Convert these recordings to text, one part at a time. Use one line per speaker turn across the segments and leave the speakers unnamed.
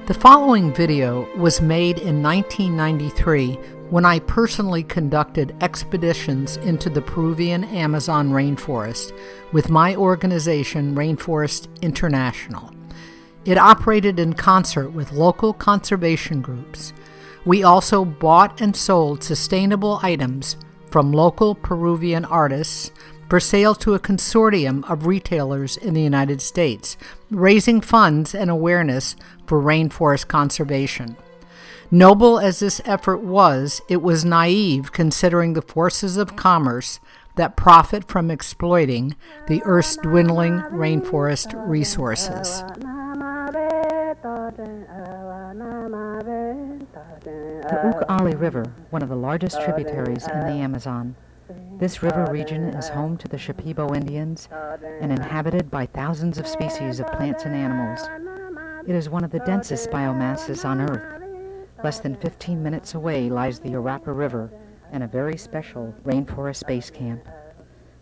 The following video was made in 1993 when I personally conducted expeditions into the Peruvian Amazon rainforest with my organization, Rainforest International. It operated in concert with local conservation groups. We also bought and sold sustainable items from local Peruvian artists for sale to a consortium of retailers in the United States, raising funds and awareness for rainforest conservation. Noble as this effort was, it was naive considering the forces of commerce that profit from exploiting the Earth's dwindling rainforest resources.
The Ucayali River, one of the largest tributaries in the Amazon. This river region is home to the Shipibo Indians and inhabited by thousands of species of plants and animals. It is one of the densest biomasses on Earth. Less than 15 minutes away lies the Urapa River and a very special rainforest base camp.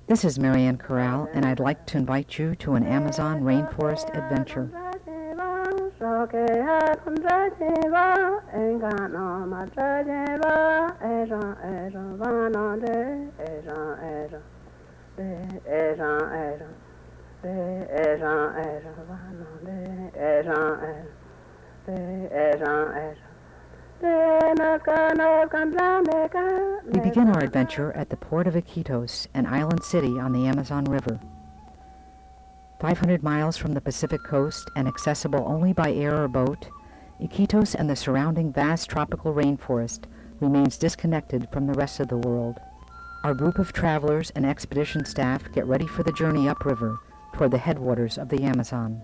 This is Marianne Corral, and I'd like to invite you to an Amazon rainforest adventure. We begin our adventure at the port of Iquitos, an island city on the Amazon River. 500 miles from the Pacific coast and accessible only by air or boat, Iquitos and the surrounding vast tropical rainforest remains disconnected from the rest of the world. Our group of travelers and expedition staff get ready for the journey upriver toward the headwaters of the Amazon.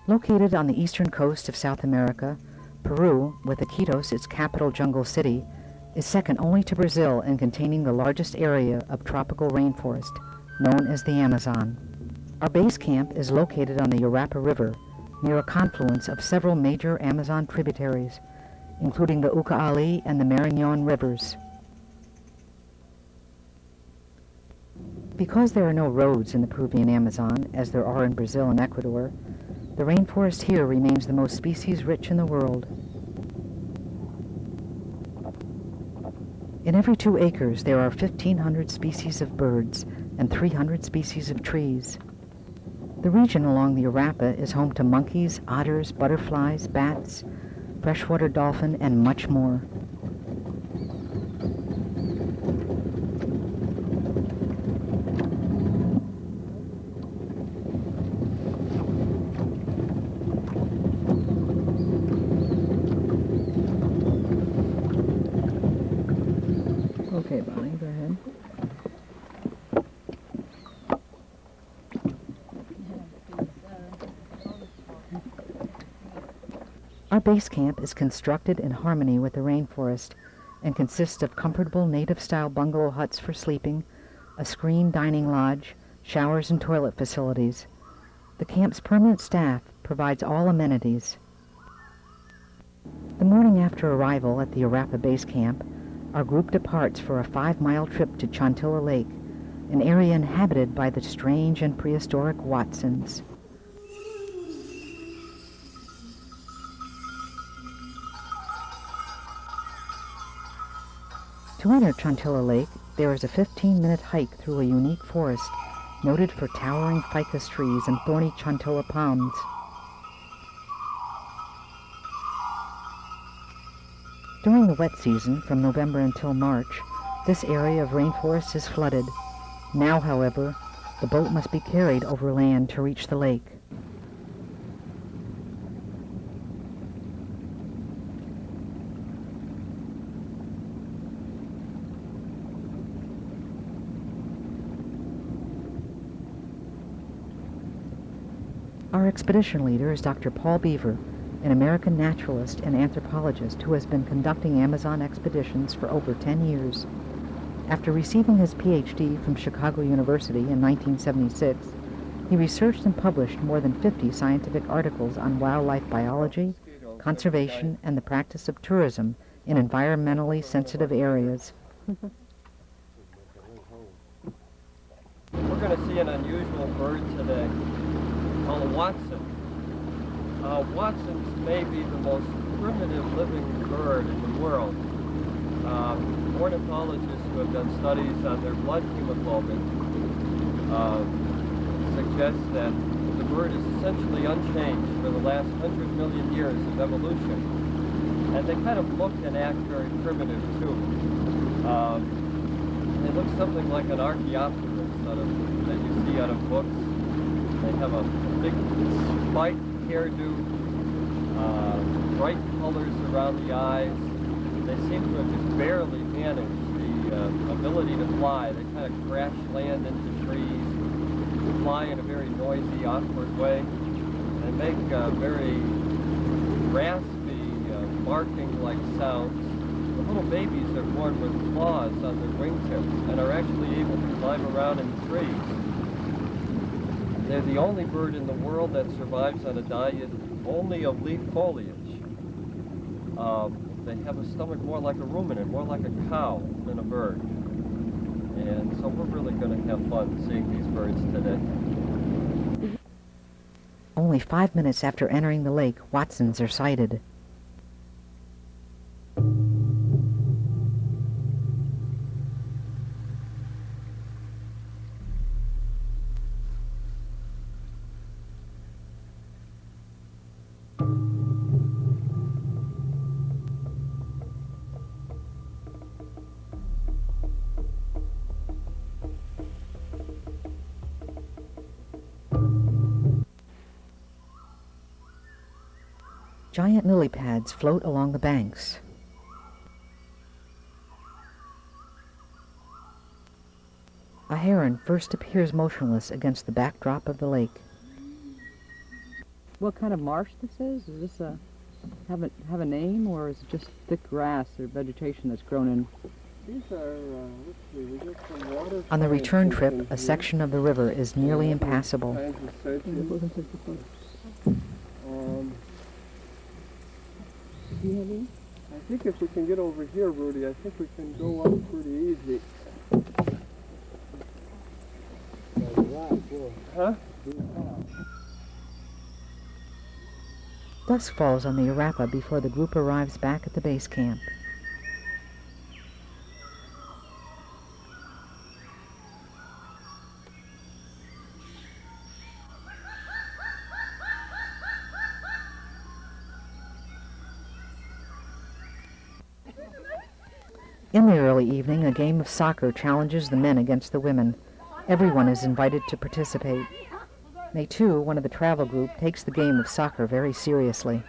Located on the eastern coast of South America, Peru, with Iquitos, its capital jungle city, is second only to Brazil in containing the largest area of tropical rainforest, known as the Amazon. Our base camp is located on the Urapa River, near a confluence of several major Amazon tributaries, including the Ucayali and the Marañón rivers. Because there are no roads in the Peruvian Amazon, as there are in Brazil and Ecuador, the rainforest here remains the most species-rich in the world. In every 2 acres, there are 1,500 species of birds and 300 species of trees. The region along the Urapa is home to monkeys, otters, butterflies, bats, freshwater dolphin, and much more. Okay, Bonnie, go ahead. Our base camp is constructed in harmony with the rainforest and consists of comfortable native-style bungalow huts for sleeping, a screened dining lodge, showers and toilet facilities. The camp's permanent staff provides all amenities. The morning after arrival at the Urapa base camp, our group departs for a 5-mile trip to Chontilla Lake, an area inhabited by the strange and prehistoric Watsons. To enter Chontilla Lake, there is a 15-minute hike through a unique forest noted for towering ficus trees and thorny Chontilla palms. During the wet season, from November until March, this area of rainforest is flooded. Now, however, the boat must be carried over land to reach the lake. Our expedition leader is Dr. Paul Beaver, an American naturalist and anthropologist who has been conducting Amazon expeditions for over 10 years. After receiving his PhD from Chicago University in 1976, he researched and published more than 50 scientific articles on wildlife biology, conservation, and the practice of tourism in environmentally sensitive areas.
We're going to see an unusual bird today. called a Watson. Watsons may be the most primitive living bird in the world. Ornithologists who have done studies on their blood hemoglobin suggest that the bird is essentially unchanged for the last 100 million years of evolution. And they kind of look and act very primitive too. They look something like an Archaeopteryx that you see out of books. They have a big spiked hairdo, bright colors around the eyes. They seem to have just barely managed the ability to fly. They kind of crash land into trees, fly in a very noisy, awkward way, and make very raspy, barking-like sounds. The little babies are born with claws on their wingtips and are actually able to climb around in the trees. They're the only bird in the world that survives on a diet only of leaf foliage. They have a stomach more like a ruminant, more like a cow than a bird. And so we're really going to have fun seeing these birds today.
Only 5 minutes after entering the lake, Watsons are sighted. Giant lily pads float along the banks. A heron first appears motionless against the backdrop of the lake.
What kind of marsh this is? Is this have a name, or is it just thick grass or vegetation that's grown in?
These are, let's see, we get some water.
On the return trip, a section of the river is nearly impassable.
I think if we can get over here, Rudy, I think we can go up pretty easy. Huh?
Dusk falls on the Arapa before the group arrives back at the base camp. In the early evening, a game of soccer challenges the men against the women. Everyone is invited to participate. May 2, one of the travel group, takes the game of soccer very seriously.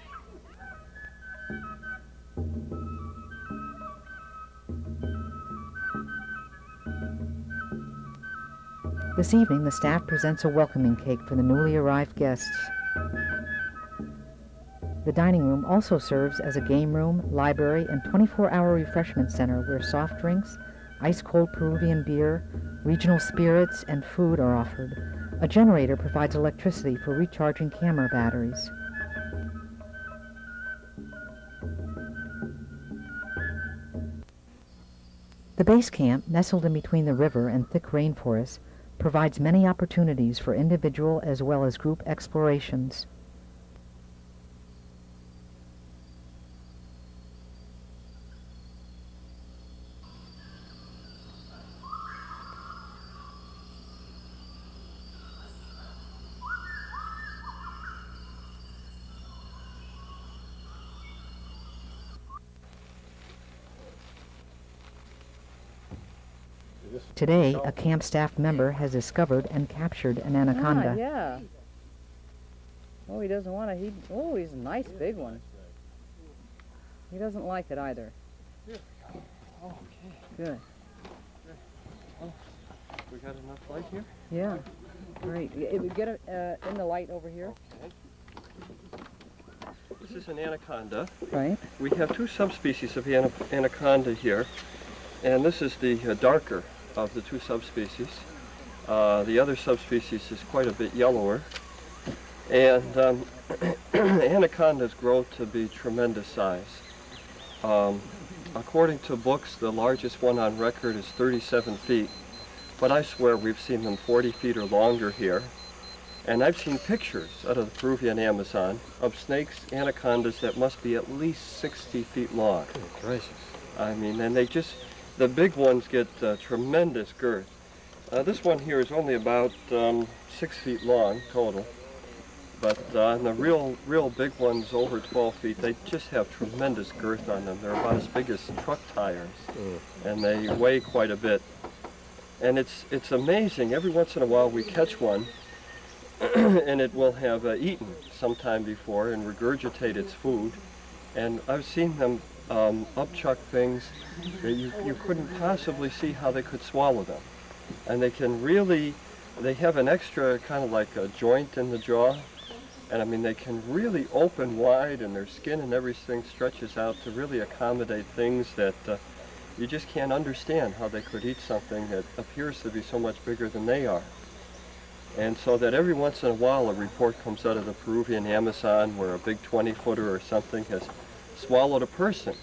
This evening, the staff presents a welcoming cake for the newly arrived guests. The dining room also serves as a game room, library, and 24-hour refreshment center where soft drinks, ice-cold Peruvian beer, regional spirits, and food are offered. A generator provides electricity for recharging camera batteries. The base camp, nestled in between the river and thick rainforest, provides many opportunities for individual as well as group explorations. Today, a camp staff member has discovered and captured an anaconda.
Ah, yeah. Oh, he doesn't want to. Oh, he's a nice big one. He doesn't like it either.
Here we go. Oh, okay.
Good.
Oh, we got enough light here?
Yeah. Great. Get it in the light over here.
Okay. This is an anaconda.
Right.
We have two subspecies of anaconda here, and this is the darker of the two subspecies. The other subspecies is quite a bit yellower, and anacondas grow to be tremendous size. According to books, the largest one on record is 37 feet, but I swear we've seen them 40 feet or longer here. And I've seen pictures out of the Peruvian Amazon of snakes, anacondas that must be at least 60 feet long.
Good gracious.
I mean, and the big ones get tremendous girth. This one here is only about 6 feet long total. But the real big ones over 12 feet, they just have tremendous girth on them. They're about as big as truck tires, and they weigh quite a bit. And it's amazing. Every once in a while we catch one, and it will have eaten sometime before and regurgitate its food. And I've seen them upchuck things that you couldn't possibly see how they could swallow them. And they have an extra kind of like a joint in the jaw. And I mean, they can really open wide, and their skin and everything stretches out to really accommodate things that you just can't understand how they could eat something that appears to be so much bigger than they are. And so that every once in a while a report comes out of the Peruvian Amazon where a big 20-footer or something has swallowed a person.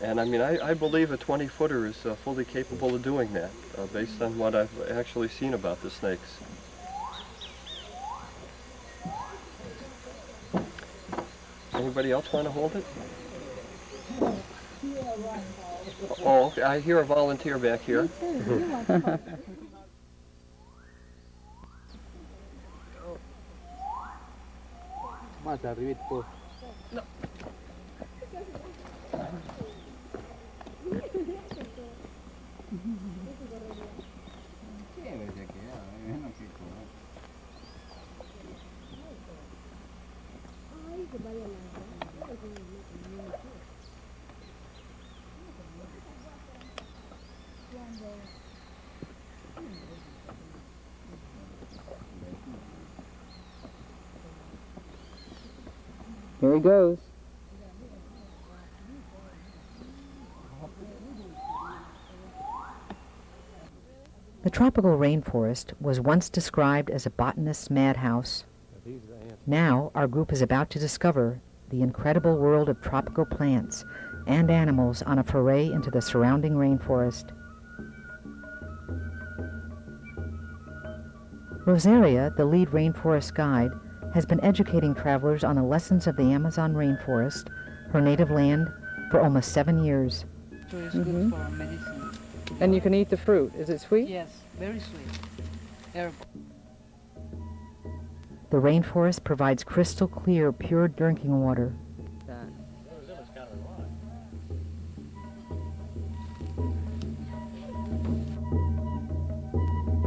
And I mean, I believe a 20-footer is fully capable of doing that, based on what I've actually seen about the snakes. Anybody else want to hold it? Oh, okay. I hear a volunteer back here.
Más arribita, po.
No.
Here he goes.
The tropical rainforest was once described as a botanist's madhouse. Now, our group is about to discover the incredible world of tropical plants and animals on a foray into the surrounding rainforest. Rosaria, the lead rainforest guide, has been educating travelers on the lessons of the Amazon rainforest, her native land, for almost 7 years.
So it's good for medicine.
And you can eat the fruit. Is it sweet?
Yes, very sweet. Herbal.
The rainforest provides crystal clear, pure drinking water.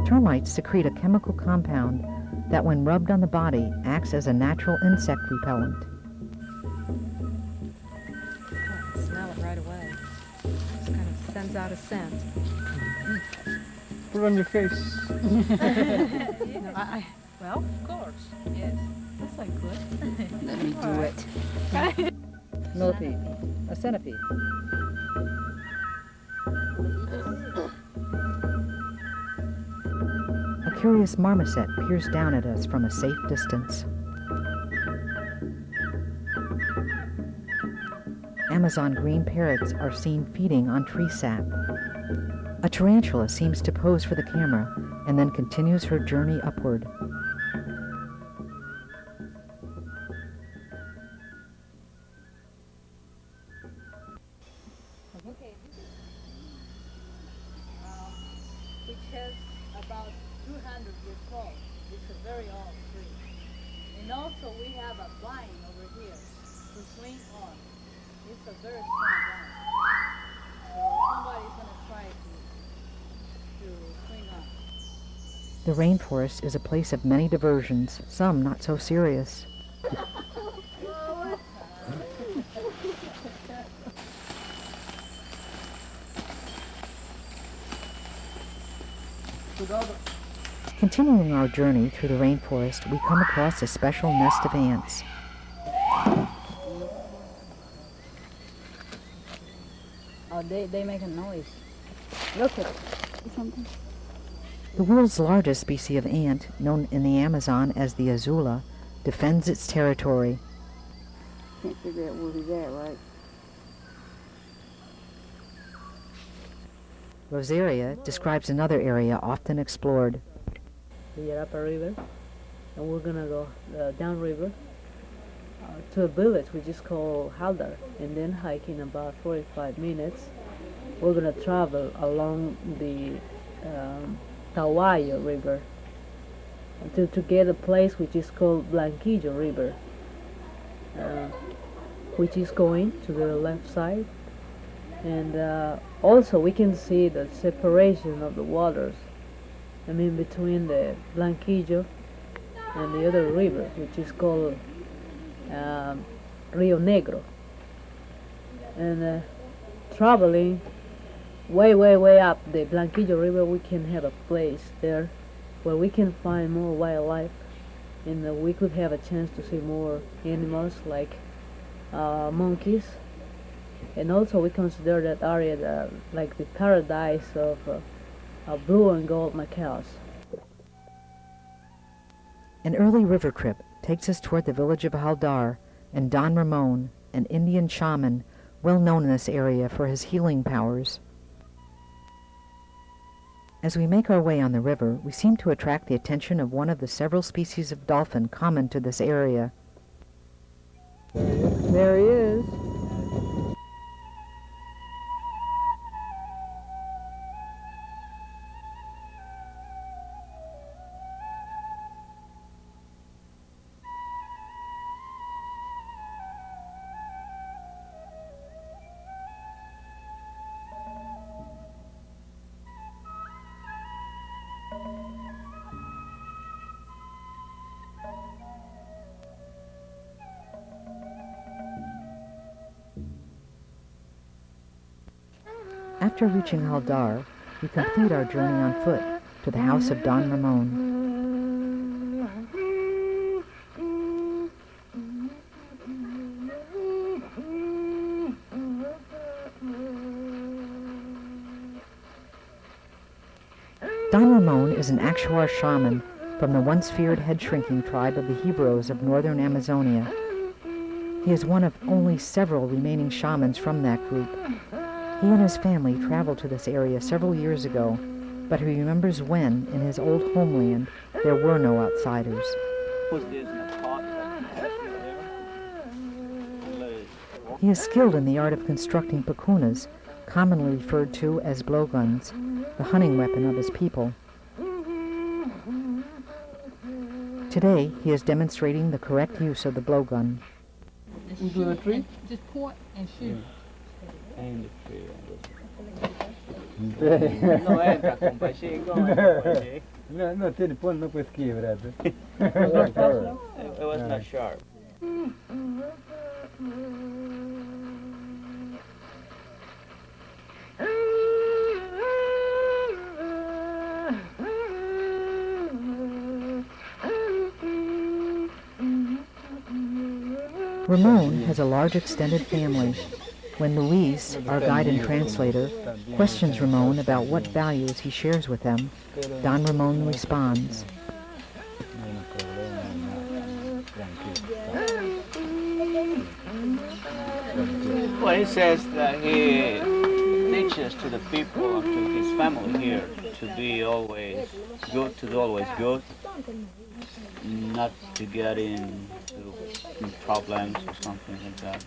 Termites secrete a chemical compound that, when rubbed on the body, acts as a natural insect repellent.
Smell it right away. Just kind of sends out a scent.
Put it on your face.
Well, of course. Yes. Yes, I could.
Let me do it.
Millipede. A centipede.
A curious marmoset peers down at us from a safe distance. Amazon green parrots are seen feeding on tree sap. A tarantula seems to pose for the camera and then continues her journey upward.
Which is about 200 years old. It's a very old tree. And also we have a vine over here to swing on. It's a very strong vine. So somebody's going to try to swing on.
The rainforest is a place of many diversions, some not so serious. Continuing our journey through the rainforest, we come across a special nest of ants.
Oh, they make a noise. Look at something.
The world's largest species of ant, known in the Amazon as the azula, defends its territory.
Can't figure out where he's at, right?
Rosaria describes another area often explored.
The upper river.
and we're gonna go downriver to a village which is called Haldar, and then hiking about 45 minutes. We're gonna travel along the Tawayo River until to get a place which is called Blanquillo River, uh, which is going to the left side, and also we can see the separation of the waters. I mean, between the Blanquillo and the other river, which is called Rio Negro, and traveling way up the Blanquillo River, we can have a place there where we can find more wildlife, and we could have a chance to see more animals like monkeys, and also we consider that area like the paradise of blue and gold macaws.
An early river trip takes us toward the village of Haldar and Don Ramon, an Indian shaman well known in this area for his healing powers. As we make our way on the river, we seem to attract the attention of one of the several species of dolphin common to this area.
There he is.
After reaching Haldar, we complete our journey on foot to the house of Don Ramon. Don Ramon is an Achuar shaman from the once feared head-shrinking tribe of the Hebrews of northern Amazonia. He is one of only several remaining shamans from that group. He and his family traveled to this area several years ago, but he remembers when, in his old homeland, there were no outsiders. He is skilled in the art of constructing pacunas, commonly referred to as blowguns, the hunting weapon of his people. Today, he is demonstrating the correct use of the blowgun.
Into the tree? Just point and shoot.
Aim the tree.
No entra, compadre.
No, tiene pon, no puedes quebrar.
It was not sharp.
Ramon has a large extended family. When Luis, our guide and translator, questions Ramon about what values he shares with them, Don Ramon responds.
Well, he says that he teaches to the people, to his family here, to be always good, to do always good, not to get into problems or something like that,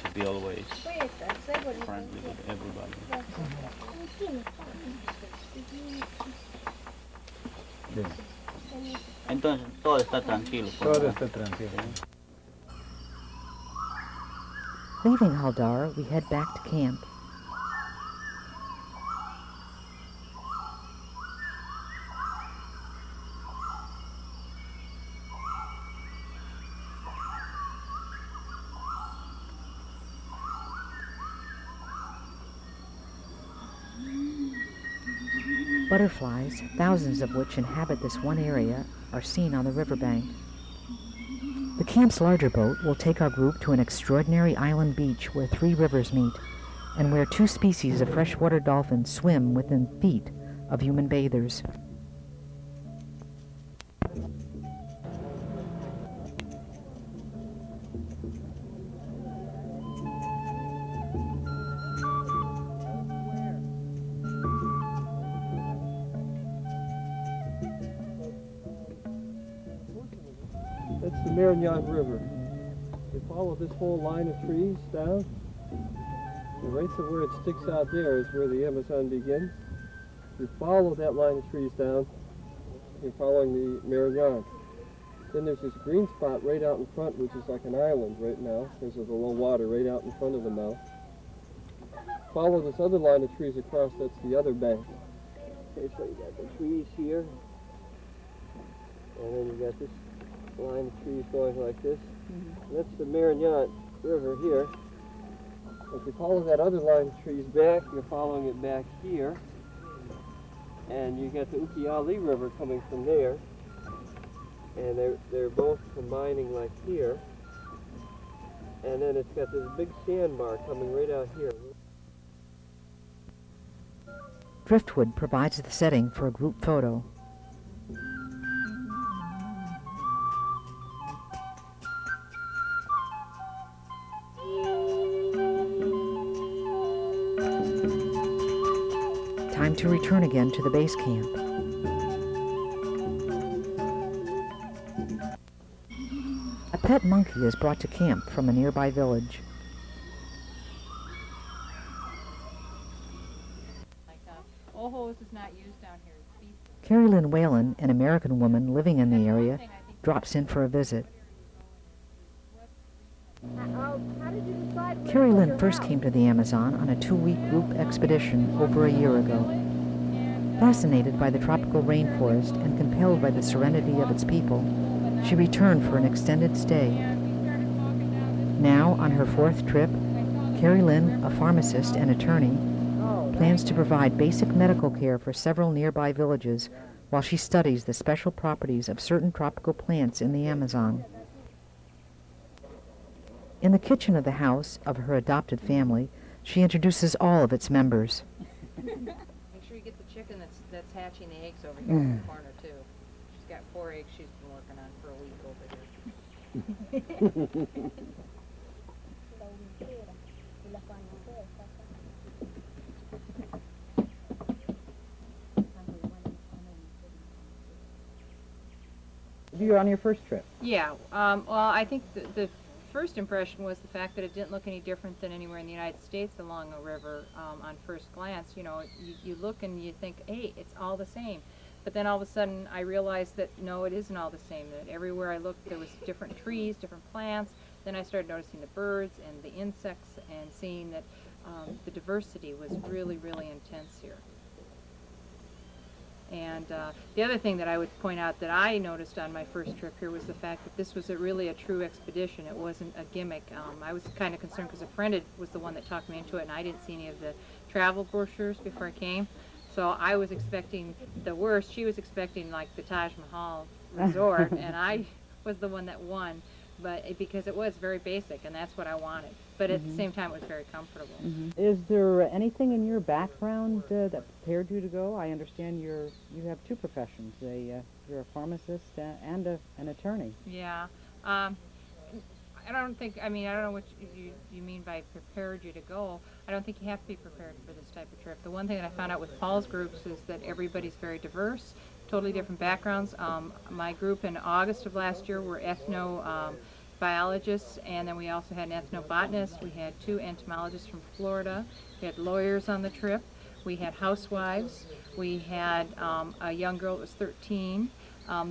to be always friendly with everybody. Entonces, todo está tranquilo.
Todo está tranquilo.
Leaving Haldar, we head back to camp. Butterflies, thousands of which inhabit this one area, are seen on the riverbank. The camp's larger boat will take our group to an extraordinary island beach where 3 rivers meet, and where 2 species of freshwater dolphins swim within feet of human bathers.
That's the Marañón River. We follow this whole line of trees down. And right to where it sticks out there is where the Amazon begins. You follow that line of trees down, you're following the Marañón. Then there's this green spot right out in front, which is like an island right now, because of the low water right out in front of the mouth. Follow this other line of trees across, that's the other bank. Okay, so you got the trees here, and then you got this line of trees going like this. That's the Marañón River here. If you follow that other line of trees back, you're following it back here. And you got the Ucayali River coming from there. And they're both combining like here. And then it's got this big sandbar coming right out here.
Driftwood provides the setting for a group photo. Time to return again to the base camp. A pet monkey is brought to camp from a nearby village.
Ojos is not used down here. It's beef.
Carrie Lynn Whalen, an American woman living in the area, drops in for a visit. Carrie Lynn first came to the Amazon on a 2-week group expedition over a year ago. Fascinated by the tropical rainforest and compelled by the serenity of its people, she returned for an extended stay. Now, on her 4th trip, Carrie Lynn, a pharmacist and attorney, plans to provide basic medical care for several nearby villages while she studies the special properties of certain tropical plants in the Amazon. In the kitchen of the house of her adopted family, she introduces all of its members.
Make sure you get the chicken that's hatching the eggs over here in the corner, too. She's got 4 eggs she's been working on for a week over here.
You're on your first trip.
Yeah. Well, I think the first impression was the fact that it didn't look any different than anywhere in the United States along a river on first glance. You know, you look and you think, hey, it's all the same. But then all of a sudden I realized that no, it isn't all the same, that everywhere I looked there was different trees, different plants. Then I started noticing the birds and the insects and seeing that the diversity was really, really intense here. And the other thing that I would point out that I noticed on my first trip here was the fact that this was really a true expedition. It wasn't a gimmick. I was kind of concerned because a friend was the one that talked me into it, and I didn't see any of the travel brochures before I came. So I was expecting the worst. She was expecting like the Taj Mahal resort, and I was the one that won. But because it was very basic, and that's what I wanted. But at the same time, it was very comfortable.
Is there anything in your background that prepared you to go? I understand you have 2 professions. You're a pharmacist and an attorney.
Yeah. I don't know what you mean by prepared you to go. I don't think you have to be prepared for this type of trip. The one thing that I found out with Paul's groups is that everybody's very diverse, totally different backgrounds. My group in August of last year were ethnobiologists, and then we also had an ethnobotanist. We had 2 entomologists from Florida. We had lawyers on the trip. We had housewives. We had a young girl that was 13.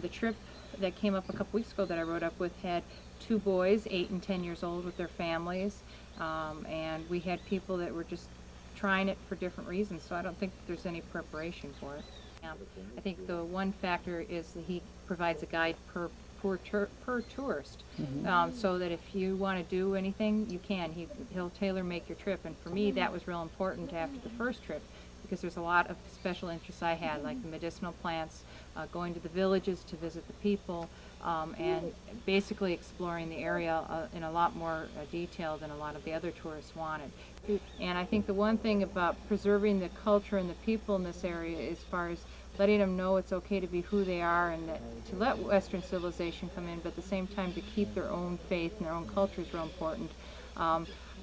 The trip that came up a couple weeks ago that I rode up with had 2 boys, 8 and 10 years old, with their families. And we had people that were just trying it for different reasons, so I don't think there's any preparation for it. I think the one factor is that he provides a guide per tourist, so that if you want to do anything, you can. He'll tailor-make your trip, and for me that was real important after the first trip, because there's a lot of special interests I had, like the medicinal plants, going to the villages to visit the people, and basically exploring the area in a lot more detail than a lot of the other tourists wanted. And I think the one thing about preserving the culture and the people in this area, as far as letting them know it's okay to be who they are, and that to let Western civilization come in, but at the same time to keep their own faith and their own culture is real important.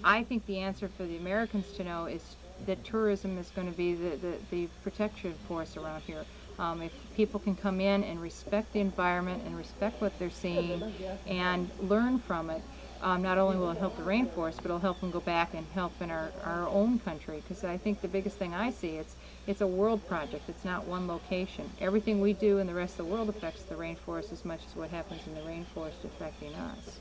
I think the answer for the Americans to know is that tourism is going to be the protection force around here. If people can come in and respect the environment and respect what they're seeing and learn from it, not only will it help the rainforest, but it'll help them go back and help in our own country. Because I think the biggest thing I see, it's a world project. It's not one location. Everything we do in the rest of the world affects the rainforest as much as what happens in the rainforest affecting us.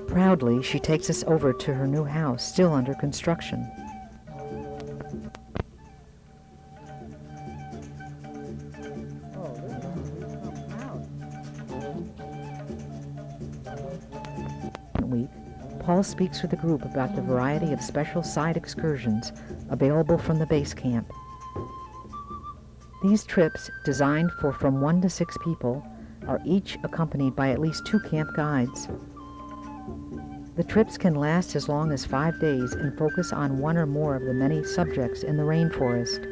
Proudly, she takes us over to her new house, still under construction. Week, Paul speaks with the group about the variety of special side excursions available from the base camp. These trips, designed for from 1 to 6 people, are each accompanied by at least 2 camp guides. The trips can last as long as 5 days and focus on one or more of the many subjects in the rainforest.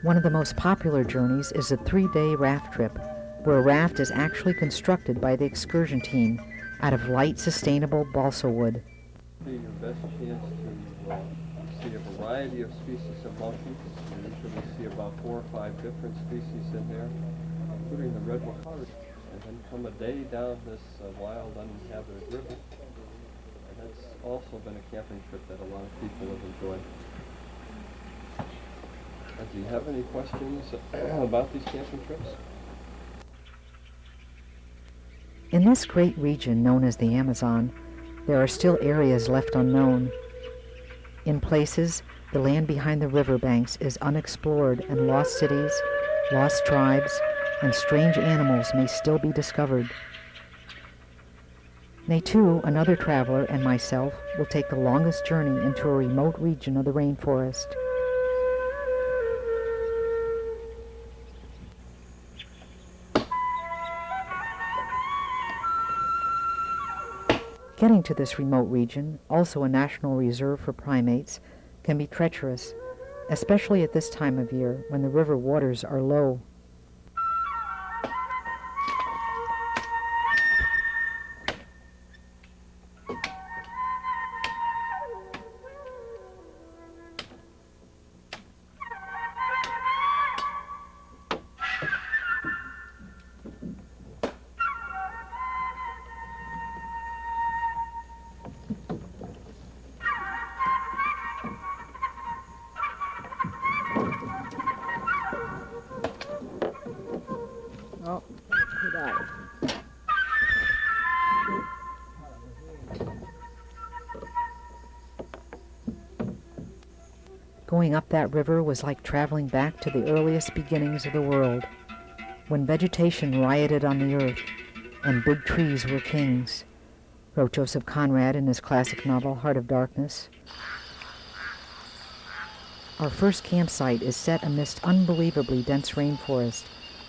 One of the most popular journeys is a 3-day raft trip, where a raft is actually constructed by the excursion team out of light, sustainable balsa wood.
Your best chance to see a variety of species of monkeys. You usually see about 4 or 5 different species in there, including the red macaque. And then come a day down this wild, uninhabited river. And that's also been a camping trip that a lot of people have enjoyed. Do you have any questions about these camping trips?
In this great region known as the Amazon, there are still areas left unknown. In places, the land behind the riverbanks is unexplored, and lost cities, lost tribes, and strange animals may still be discovered. Netu, another traveler, and myself will take the longest journey into a remote region of the rainforest. Getting to this remote region, also a national reserve for primates, can be treacherous, especially at this time of year when the river waters are low.
Oh, he died.
Going up that river was like traveling back to the earliest beginnings of the world, when vegetation rioted on the earth and big trees were kings, wrote Joseph Conrad in his classic novel Heart of Darkness. Our first campsite is set amidst unbelievably dense rainforest,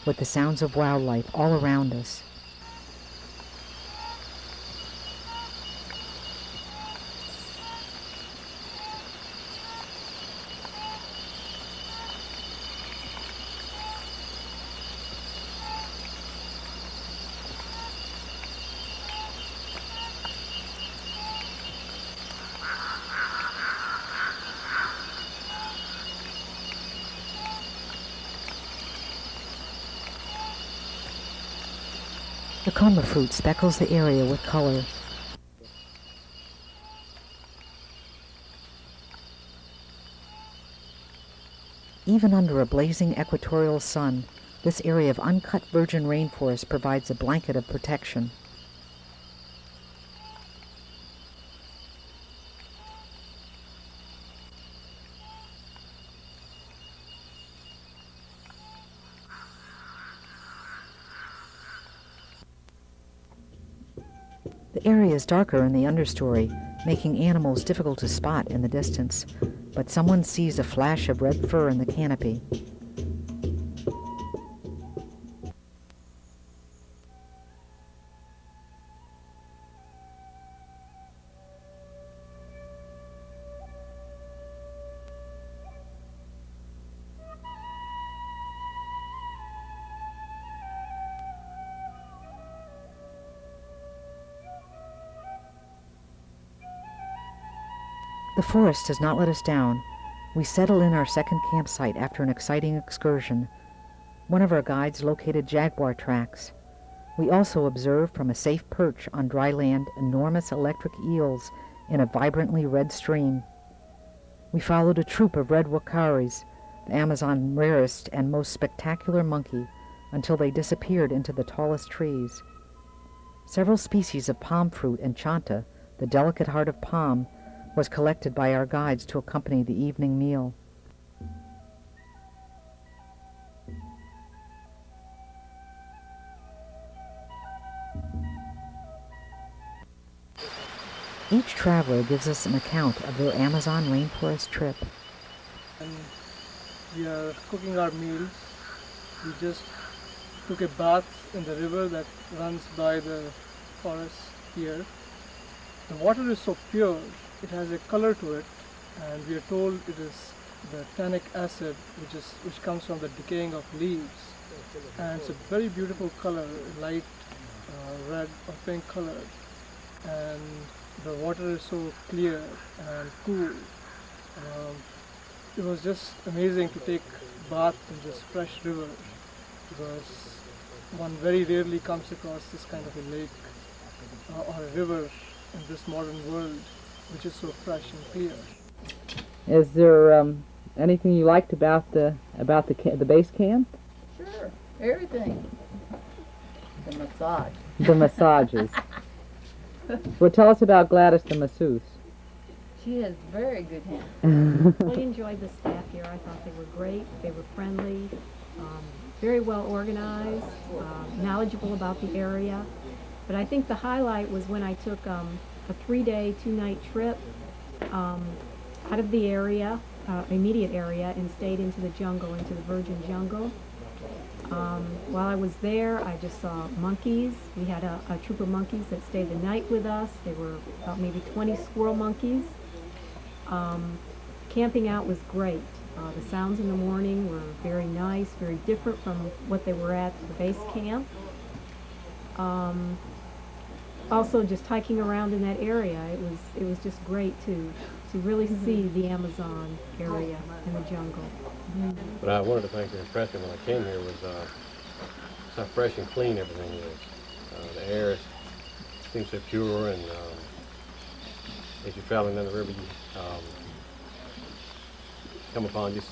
with the sounds of wildlife all around us. The coma fruit speckles the area with color. Even under a blazing equatorial sun, this area of uncut virgin rainforest provides a blanket of protection. The area is darker in the understory, making animals difficult to spot in the distance, but someone sees a flash of red fur in the canopy. The forest has not let us down. We settle in our second campsite after an exciting excursion. One of our guides located jaguar tracks. We also observed from a safe perch on dry land enormous electric eels in a vibrantly red stream. We followed a troop of red wakaris, the Amazon's rarest and most spectacular monkey, until they disappeared into the tallest trees. Several species of palm fruit and chanta, the delicate heart of palm, was collected by our guides to accompany the evening meal. Each traveler gives us an account of their Amazon rainforest trip.
And we are cooking our meals. We just took a bath in the river that runs by the forest here. The water is so pure, it has a color to it, and we are told it is the tannic acid which comes from the decaying of leaves. And it's a very beautiful color, light red or pink color. And the water is so clear and cool. It was just amazing to take bath in this fresh river, because one very rarely comes across this kind of a lake or a river in this modern world, which is so fresh and clear.
Is there anything you liked about the base camp?
Sure, everything. The massage.
The massages. Well, tell us about Gladys the masseuse.
She has very good hands.
Really enjoyed the staff here. I thought they were great. They were friendly, very well organized, knowledgeable about the area. But I think the highlight was when I took a 3-day, 2-night trip out of the area, immediate area, and stayed into the jungle, into the virgin jungle. While I was there, I just saw monkeys. We had a troop of monkeys that stayed the night with us. There were about maybe 20 squirrel monkeys. Camping out was great. The sounds in the morning were very nice, very different from what they were at the base camp. Also, just hiking around in that area, it was just great to really see the Amazon area and the jungle.
But one of the things that impressed me when I came here was how fresh and clean everything is. The air seems so pure, and as you're traveling down the river, you come upon just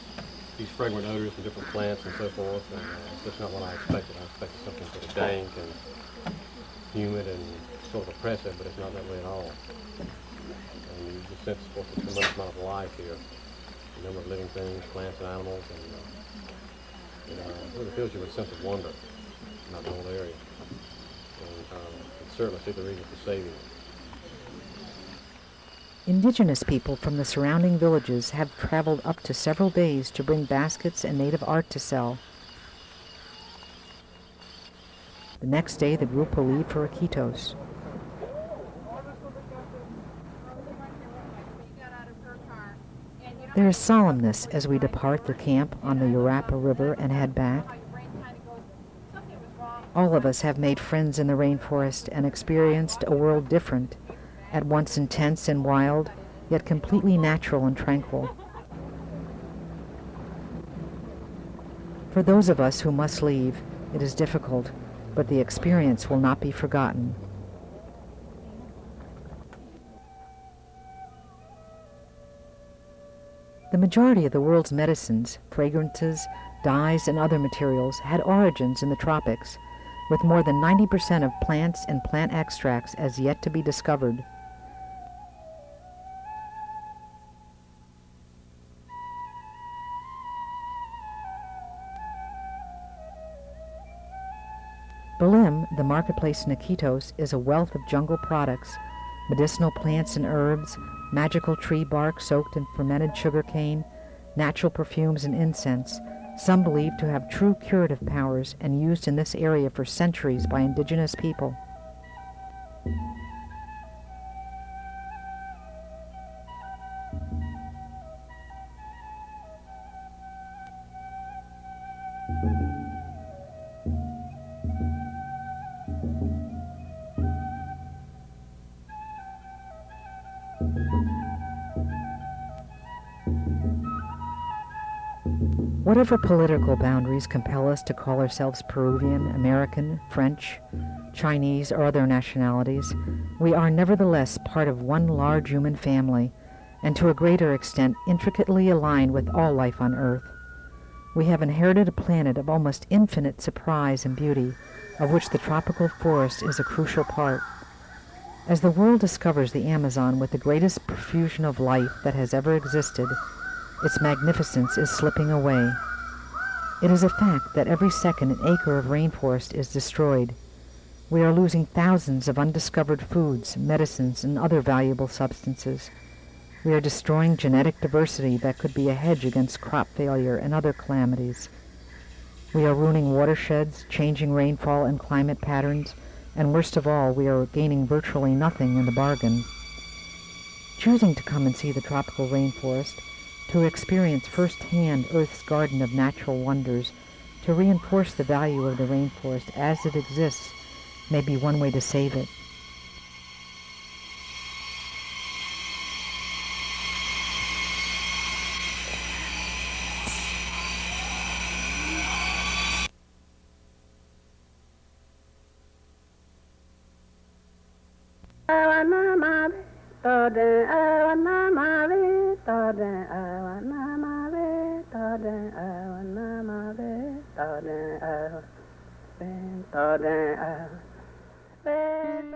these fragrant odors from different plants and so forth, and it's just not what I expected. I expected something sort of dank and humid and sort of oppressive, but it's not that way at all. And you just sense, of course, a tremendous amount of life here. A number of living things, plants and animals, and it really fills you with a sense of wonder about the whole area. And it's certainly see the reason for saving it.
Indigenous people from the surrounding villages have traveled up to several days to bring baskets and native art to sell. The next day, the group will leave for Iquitos. There is solemnness as we depart the camp on the Urapa River and head back. All of us have made friends in the rainforest and experienced a world different, at once intense and wild, yet completely natural and tranquil. For those of us who must leave, it is difficult, but the experience will not be forgotten. The majority of the world's medicines, fragrances, dyes, and other materials had origins in the tropics, with more than 90% of plants and plant extracts as yet to be discovered. Balim, the marketplace in Iquitos, is a wealth of jungle products, medicinal plants and herbs, magical tree bark soaked in fermented sugar cane, natural perfumes and incense, some believed to have true curative powers and used in this area for centuries by indigenous people. Whatever political boundaries compel us to call ourselves Peruvian, American, French, Chinese, or other nationalities, we are nevertheless part of one large human family, and to a greater extent intricately aligned with all life on Earth. We have inherited a planet of almost infinite surprise and beauty, of which the tropical forest is a crucial part. As the world discovers the Amazon with the greatest profusion of life that has ever existed, its magnificence is slipping away. It is a fact that every second an acre of rainforest is destroyed. We are losing thousands of undiscovered foods, medicines, and other valuable substances. We are destroying genetic diversity that could be a hedge against crop failure and other calamities. We are ruining watersheds, changing rainfall and climate patterns, and worst of all, we are gaining virtually nothing in the bargain. Choosing to come and see the tropical rainforest, to experience firsthand Earth's garden of natural wonders, to reinforce the value of the rainforest as it exists, may be one way to save it.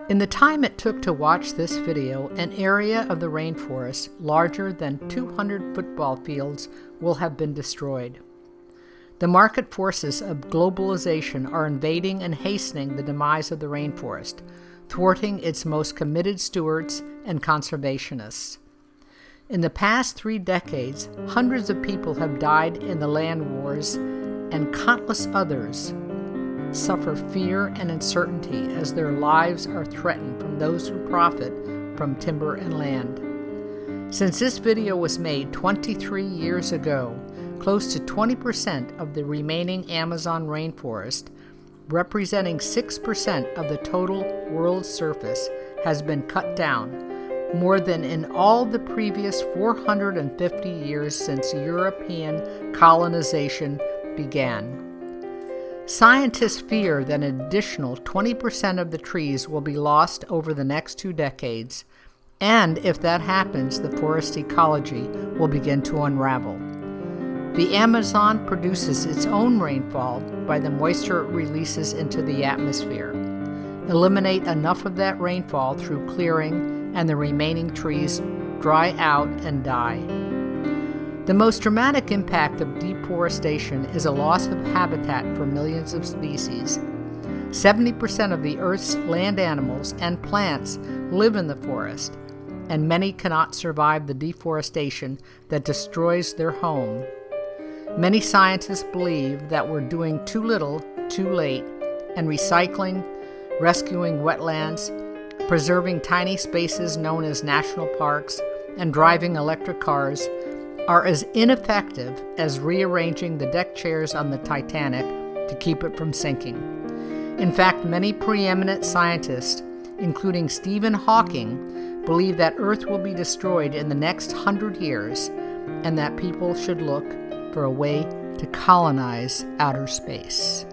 In the time it took to watch this video, an area of the rainforest larger than 200 football fields will have been destroyed. The market forces of globalization are invading and hastening the demise of the rainforest, thwarting its most committed stewards and conservationists. In the past 3 decades, hundreds of people have died in the land wars, and countless others suffer fear and uncertainty as their lives are threatened from those who profit from timber and land. Since this video was made 23 years ago, close to 20% of the remaining Amazon rainforest, representing 6% of the total world surface, has been cut down, more than in all the previous 450 years since European colonization began. Scientists fear that an additional 20% of the trees will be lost over the next 2 decades, and if that happens, the forest ecology will begin to unravel. The Amazon produces its own rainfall by the moisture it releases into the atmosphere. Eliminate enough of that rainfall through clearing, and the remaining trees dry out and die. The most dramatic impact of deforestation is a loss of habitat for millions of species. 70% of the Earth's land animals and plants live in the forest, and many cannot survive the deforestation that destroys their home. Many scientists believe that we're doing too little, too late, and recycling, rescuing wetlands, preserving tiny spaces known as national parks, and driving electric cars are as ineffective as rearranging the deck chairs on the Titanic to keep it from sinking. In fact, many preeminent scientists, including Stephen Hawking, believe that Earth will be destroyed in the next 100 years and that people should look for a way to colonize outer space.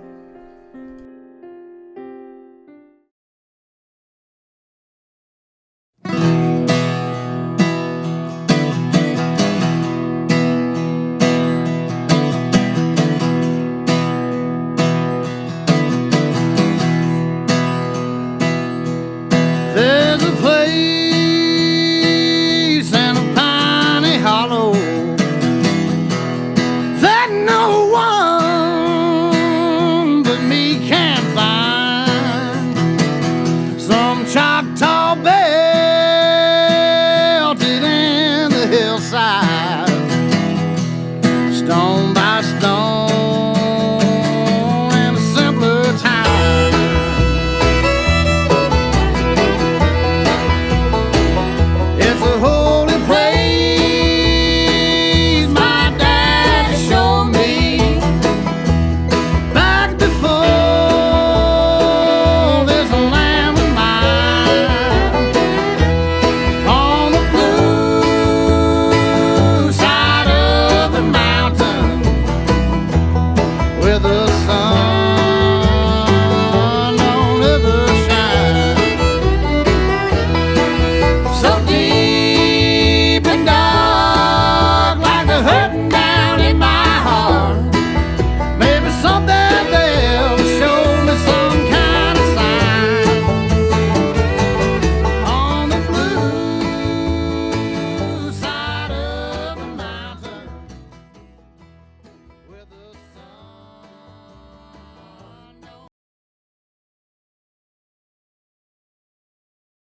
There's a place in a piney hollow that no one but me can find. Some Choctaw belted in the hillside